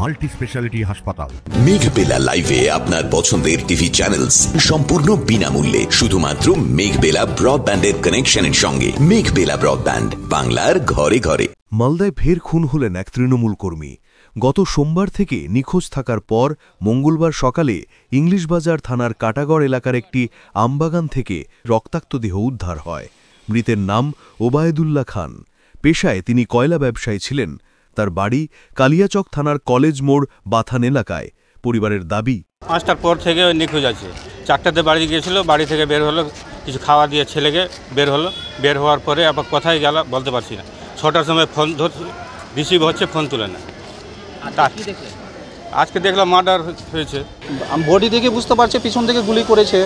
Multi speciality হাসপাতাল। মেঘবেলা লাইভে আপনার পছন্দের টিভি চ্যানেলস সম্পূর্ণ বিনামূল্যে, শুধুমাত্র মেঘবেলা ব্রডব্যান্ডের কানেকশনের সঙ্গে। মেঘবেলা ব্রডব্যান্ড, বাংলার ঘরে ঘরে। মালদায় ফের খুন হলেন এক তৃণমূল কর্মী। গত সোমবার থেকে নিখোঁজ থাকার পর মঙ্গলবার সকালে ইংলিশবাজার থানার কাটাগড় এলাকার একটি আমবাগান থেকে রক্তাক্ত দেহ উদ্ধার হয়। মৃতের নাম ওবায়দুল্লাহ খান। পেশায় তিনি কয়লা ব্যবসায়ী ছিলেন। তার বাড়ি কালিয়াচক থানার কলেজ মোড় বাথান এলাকায়। পরিবারের দাবি, 5টার পর থেকে নিখোঁজ আছে। 4টাতে বাড়ি গিয়েছিল, বাড়ি থেকে বের হলো, কিছু খাওয়া দিয়ে ছেলেকে বের হলো। বের হওয়ার পরে আবার কোথায় গেল বলতে পারছি না। 6টার সময় ফোন ধরছে, রিসিভ হচ্ছে, ফোন তুলে না। আজকে দেখলাম মার্ডার হয়েছে। বডি দেখে বুঝতে পারছে পিছন থেকে গুলি করেছে,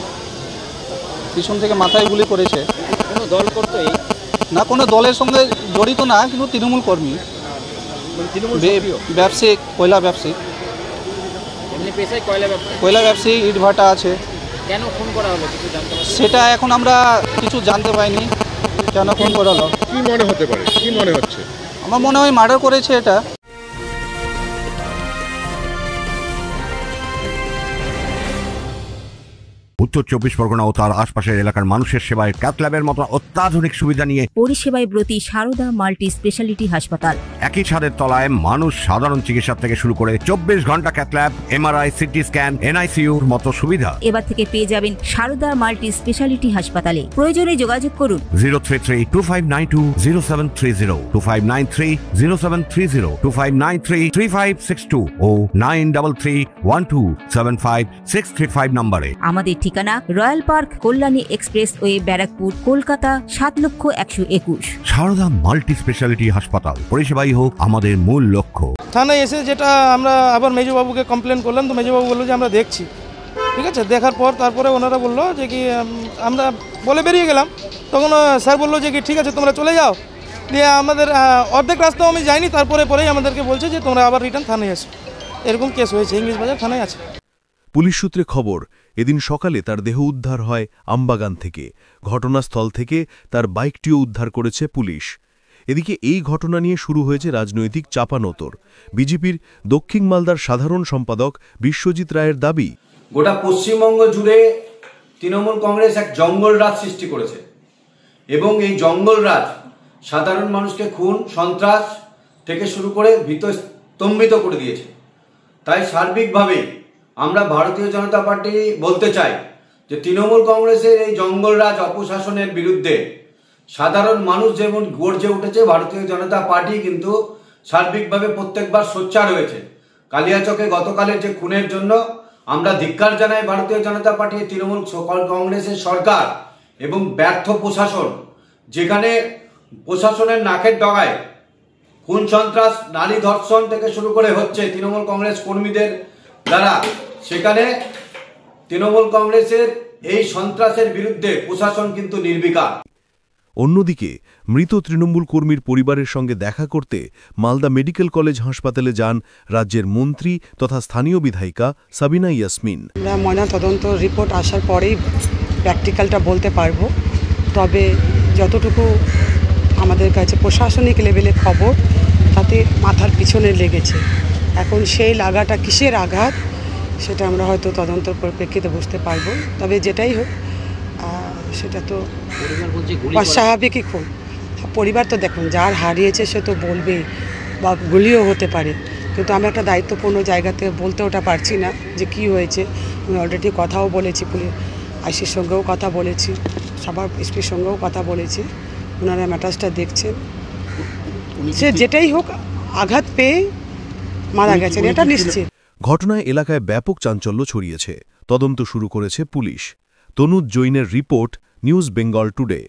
পিছন থেকে মাথায় গুলি করেছে। কোনো দল করতো না, কোনো দলের সঙ্গে জড়িত না, কিন্তু তৃণমূল কর্মী, ব্যবসায়িক, কয়লা ব্যবসায়িক, কয়লা ব্যবসায়ী, ইট ভাটা আছে। কেন ফোন করা হলো কিছু জানতে পারছি? সেটা এখন আমরা কিছু জানতে পাইনি কেন ফোন করা হলো। কি মনে হতে পারে, কি মনে হচ্ছে? আমার মনে হয় মার্ডার করেছে এটা। উত্তর 24 পরগনা ও তার আশপাশের এলাকার মানুষের সেবায় ক্যাথ ল্যাবের মতো অত্যাধুনিক সুবিধা নিয়ে পরিষেবায় ব্রতী সারদা মাল্টি স্পেশালিটি হাসপাতাল। একই ছাদের তলায় মানুষ সাধারণ চিকিৎসা থেকে শুরু করে 24 ঘন্টা cath lab, MRI, CT scan, এনআইসিইউর মতো সুবিধা এবার থেকে পেয়ে যাবেন সারদা মাল্টি স্পেশালিটি হাসপাতালে। প্রয়োজনে যোগাযোগ করুন 033-2592-0730, 2593-0730, 2593-3562 ও 9331275635 নম্বরে। আমাদের ঠিকানা royal park, Kalyani expressway, Barrackpore, Kolkata 7,01,021। Sarada multi speciality হাসপাতাল, পরিষেবাই হোক আমাদের মূল লক্ষ্য। থানায় এসে যেটা আমরা আবার মেজবাবুকে কমপ্লেন করলাম, তো মেজবাবু বললো যে আমরা দেখছি। ঠিক আছে, দেখার পর তারপরে ওনারা বললো যে কি আমরা বলে বেরিয়ে গেলাম। তখন স্যার বললো যে কি ঠিক আছে তোমরা চলে যাও। দিয়ে আমাদের অর্ধেক রাস্তাও আমি যাইনি, পরেই আমাদেরকে বলছে যে তোমরা আবার রিটার্ন থানায় এসো। এরকম কেস হয়েছে, ইংলিশবাজার থানায় আছে। পুলিশ সূত্রে খবর, এদিন সকালে তার দেহ উদ্ধার হয় আমবাগান থেকে। ঘটনাস্থল থেকে তার বাইকটিও উদ্ধার করেছে পুলিশ। এদিকে এই ঘটনা নিয়ে শুরু হয়েছে রাজনৈতিক চাপানোতর। বিজেপির দক্ষিণ মালদার সাধারণ সম্পাদক বিশ্বজিৎ রায়ের দাবি, গোটা পশ্চিমবঙ্গ জুড়ে তৃণমূল কংগ্রেস এক জঙ্গল রাজ সৃষ্টি করেছে এবং এই জঙ্গল রাজ সাধারণ মানুষকে খুন, সন্ত্রাস থেকে শুরু করে ভীতস্তম্ভিত করে দিয়েছে। তাই সার্বিকভাবে আমরা ভারতীয় জনতা পার্টি বলতে চাই যে তৃণমূল কংগ্রেসের এই জঙ্গলরাজ অপশাসনের বিরুদ্ধে সাধারণ মানুষ যেমন গর্জে উঠেছে, ভারতীয় জনতা পার্টি কিন্তু সার্বিকভাবে প্রত্যেকবার সোচ্চার হয়েছে। কালিয়াচকে গতকালের যে খুনের জন্য আমরা ধিক্কার জানাই ভারতীয় জনতা পার্টি, তৃণমূল কংগ্রেসের সরকার এবং ব্যর্থ প্রশাসন, যেখানে প্রশাসনের নাকের ডগায় খুন, সন্ত্রাস, নারী ধর্ষণ থেকে শুরু করে হচ্ছে তৃণমূল কংগ্রেস কর্মীদের দ্বারা। সেখানে তৃণমূল কংগ্রেসের এই সন্ত্রাসের বিরুদ্ধে প্রশাসন কিন্তু নির্বিকার। অন্যদিকে মৃত তৃণমূল কর্মীর পরিবারের সঙ্গে দেখা করতে মালদা মেডিকেল কলেজ হাসপাতালে যান রাজ্যের মন্ত্রী তথা স্থানীয় বিধায়িকা সাবিনা ইয়াসমিন। আমরা ময়নাতদন্ত রিপোর্ট আসার পরেই প্র্যাকটিক্যালটা বলতে পারবো। তবে যতটুকু আমাদের কাছে প্রশাসনিক লেভেলে খবর, তাতে মাথার পিছনে লেগেছে। এখন সেই লাগাটা কিসের আঘাত সেটা আমরা হয়তো তদন্তর পরিপ্রেক্ষিতে বুঝতে পারবো। তবে যেটাই হোক সেটা তো অস্বাভাবিকই খুব। পরিবার তো দেখুন, যার হারিয়েছে সে তো বলবেই, বা গুলিও হতে পারে, কিন্তু আমি একটা দায়িত্বপূর্ণ জায়গাতে বলতে ওটা পারছি না যে কি হয়েছে। আমি অলরেডি কথাও বলেছি, পুলিশ আইসির সঙ্গেও কথা বলেছি, সবার এসপির সঙ্গেও কথা বলেছি, ওনারা ম্যাটার্সটা দেখছেন। সে যেটাই হোক আঘাত পেয়ে মারা গেছেন, এটা নিশ্চিত। ঘটনায় এলাকায় ব্যাপক চাঞ্চল্য ছড়িয়েছে। তদন্ত শুরু করেছে পুলিশ। তনুজ জৈনের রিপোর্ট, নিউজ বেঙ্গল টুডে।